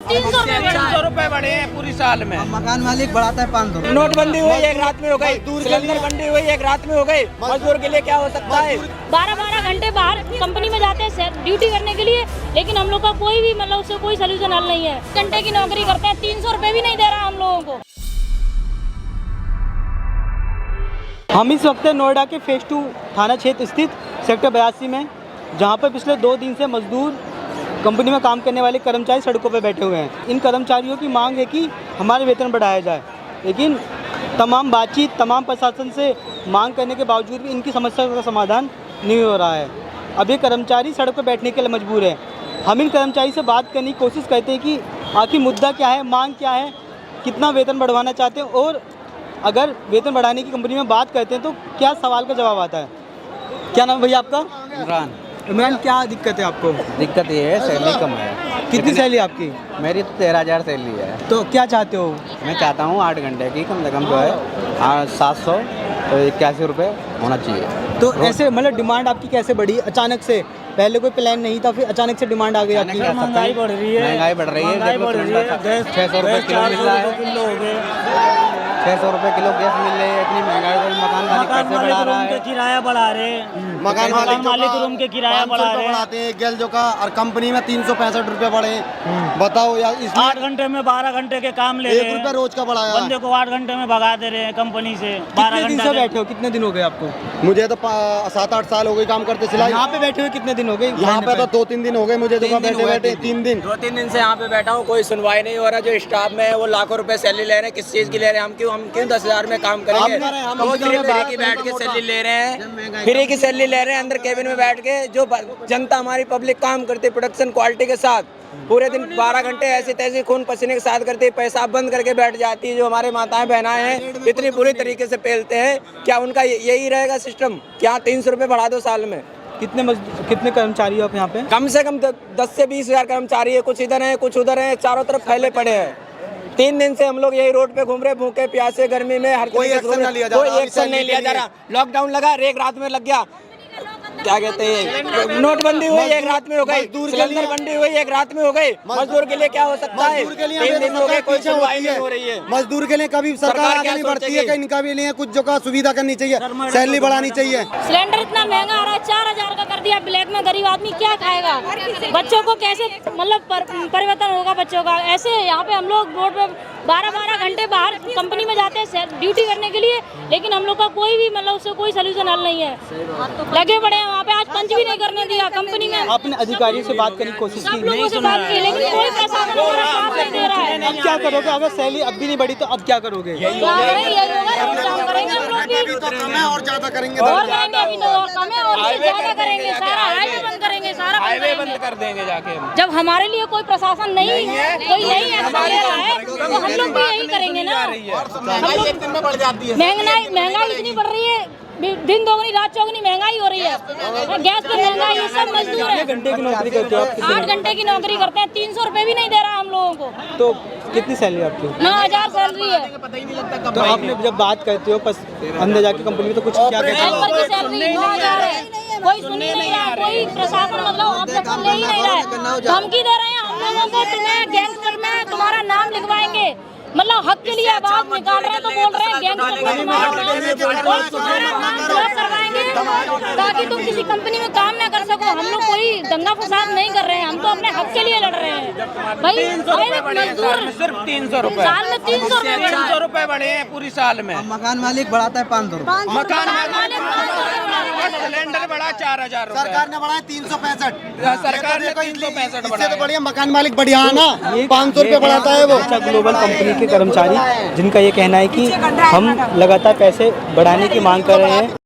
₹300 बढ़े हैं पूरी साल में। मकान मालिक बढ़ाता है 500। नोटबंदी हुई एक रात में हो गई, सिलेंडर बंदी हुई एक रात में हो गई। मजदूर के लिए क्या हो सकता है? 12-12 घंटे बाहर कंपनी में जाते हैं ड्यूटी करने के लिए, लेकिन हम लोग का कोई भी मतलब उससे कोई सोल्यूशन हल नहीं है। घंटे की नौकरी करते हैं, ₹300 भी नहीं दे रहा हम लोगों को। हम इस वक्त नोएडा के फेज 2 थाना क्षेत्र स्थित सेक्टर 82 में, जहां पर पिछले 2 दिन से मजदूर कंपनी में काम करने वाले कर्मचारी सड़कों पर बैठे हुए हैं। इन कर्मचारियों की मांग है कि हमारे वेतन बढ़ाया जाए, लेकिन तमाम बातचीत तमाम प्रशासन से मांग करने के बावजूद भी इनकी समस्या का समाधान नहीं हो रहा है। अब ये कर्मचारी सड़क पर बैठने के लिए मजबूर है। हम इन कर्मचारी से बात करने की कोशिश करते हैं कि आखिर मुद्दा क्या है, मांग क्या है, कितना वेतन बढ़वाना चाहते हैं, और अगर वेतन बढ़ाने की कंपनी में बात करते हैं तो क्या सवाल का जवाब आता है। क्या नाम है भैया आपका? इमरान, क्या दिक्कत है आपको? दिक्कत ये है, सैलरी कम है। कितनी सैलरी आपकी? मेरी तो 13,000 सैलरी है। तो क्या चाहते हो? मैं चाहता हूँ 8 घंटे की कम से कम जो है 781 रुपये होना चाहिए। तो ऐसे मतलब डिमांड आपकी कैसे बढ़ी अचानक से? पहले कोई प्लान नहीं था, फिर अचानक से डिमांड आ गई आपकी। महंगाई बढ़ रही है, 600 रुपये किलो मिल रहा है, 600 रुपये किलो गैस मिल रही है। इतनी महंगाई को मकान मालिक कैसे बढ़ा रहा है? किराया बढ़ा रहे हैं, मकान मालिक रूम के किराया बढ़ा रहे हैं, बढ़ाते हैं गैल जो का, और कंपनी में 365 रुपये बढ़े। बताओ यार, इसमें 8 घंटे में 12 घंटे के काम ले रहे 1 हैं। रुपया रोज का बढ़ाया। बंदे को 8 घंटे में भगा दे रहे हैं कंपनी से। 12 कितने दिन से बैठे हो? कितने दिन हो गए आपको? मुझे तो 7-8 साल हो गए काम करते सिलाई। यहाँ पे बैठे हुए कितने दिन हो गए? यहाँ पे तो 2-3 दिन हो गए मुझे तो बैठे बैठे 3 दिन। 2-3 दिन से यहाँ पे बैठा हूँ, कोई सुनवाई नहीं हो रहा। जो स्टाफ में है वो लाखों रुपए सैलरी ले रहे हैं। किस चीज की ले रहे हैं? हम क्यों 10,000 में काम करेंगे? हम वो फ्री की बैठ के सैलरी ले रहे हैं, फ्री की सैलरी ले रहे हैं अंदर केबिन में बैठ के। जो जनता हमारी पब्लिक काम करती है प्रोडक्शन क्वालिटी के साथ, पूरे दिन 12 घंटे ऐसे तैसे खून पसीने के साथ करते, पैसा बंद करके बैठ जाती है। जो हमारे माताएं बहनाएं हैं इतनी बुरी तरीके से पेलते हैं। क्या उनका यही रहेगा सिस्टम? क्या 300 रुपये बढ़ा दो साल में? कितने कर्मचारी हो आप यहाँ पे? कम से कम 10 से 20 हजार कर्मचारी है। कुछ इधर है, कुछ उधर है, चारों तरफ फैले पड़े हैं। 3 दिन से हम लोग यही रोड पे घूम रहे, भूखे प्यासे गर्मी में। हर कोई एक्शन नहीं लिया जा रहा। कोई एक्शन नहीं लिया जा रहा। लॉकडाउन लगा, एक रात में लग गया। क्या कहते हैं, नोटबंदी हुई एक रात में हो गई, सिलेंडर बंदी हुई एक रात में हो गई। मजदूर के लिए क्या हो सकता है? 3 दिन हो गए, कोई सुनवाई नहीं हो रही है। मजदूर के लिए कभी सरकार आगे नहीं बढ़ती है, कहीं इनका भी लिए कुछ जो का सुविधा करनी चाहिए, सैलरी बढ़ानी चाहिए। सिलेंडर इतना महंगा आ रहा है, 4,000 का कर दिया ब्लैक में। गरीब आदमी क्या खाएगा? बच्चों को कैसे मतलब परिवर्तन होगा बच्चों का? ऐसे यहाँ पे हम लोग रोड पे 12-12 घंटे बाहर कंपनी में जाते हैं ड्यूटी करने के लिए, लेकिन हम लोग का कोई भी मतलब उससे कोई सोल्यूशन हल नहीं है। लगे पड़े हैं वहाँ पे, आज पंच भी नहीं करने दिया कंपनी में। आपने अधिकारियों से बात करने की कोशिश सब की? लोगों से बात की, लेकिन कोई प्रशासन हमारा साथ नहीं दे रहा है। अब क्या करोगे? अगर सैलरी अब भी नहीं बढ़ी तो अब क्या करोगे? यही होगा, काम करेंगे हम लोग भी। तो कम है और ज्यादा करेंगे। और करेंगे, अभी तो और कम है और इससे ज्यादा करेंगे। सारा हाईवे बंद करेंगे, सारा हाईवे बंद कर देंगे जाके। जब हमारे लिए कोई प्रशासन नहीं है, कोई यही एक्शन ले रहा है, तो हम लोग भी यही करेंगे ना। एक दिन में बढ़ जाती है। महंगाई इतनी बढ़ रही है, दिन दोगुनी रात चौगुनी महंगाई हो रही है। गैस पे महंगाई, ये सब मजदूर है। घंटे की नौकरी करते हो आप? 8 घंटे की नौकरी करते हैं, ₹300 भी नहीं दे रहा हम लोगों को। तो कितनी सैलरी आपकी? 9,000 सैलरी है। तो आपने जब बात करते हो अंदर जाके कंपनी में, तो कुछ क्या कहते हो? हेल्पर की सैलरी 9,000 है, कोई सुन ही नहीं रहा, कोई प्रशासन मतलब ऑब्जेक्शन ले ही नहीं रहा है। धमकी दे रहे हैं हम लोगों को, तुम्हें गैंगस्टर में तुम्हारा नाम लिखवाएंगे। मतलब हक के लिए आवाज निकाल रहे हैं तो बोल रहे हैं गैंगस्टर में तुम्हारा नाम ब्लॉक करवाएंगे ताकि तुम किसी कंपनी में काम ना कर सको। हम लोग कोई दंगा फसाद नहीं कर रहे हैं, हम तो अपने हक के लिए लड़ रहे हैं भाई। मजदूर सिर्फ 300 रुपए साल में 300 रुपए बढ़े हैं पूरी साल में। मकान मालिक बढ़ाता है 500। मकान सिलेंडर बढ़ा 4,000 रुपए। सरकार ने बढ़ाया 365। सरकार ने 365 इससे तो बढ़िया मकान मालिक बढ़िया है ना, 500 रुपये बढ़ाता है वो। ग्लोबल कंपनी के कर्मचारी, जिनका ये कहना है कि हम लगातार पैसे बढ़ाने की मांग कर रहे हैं।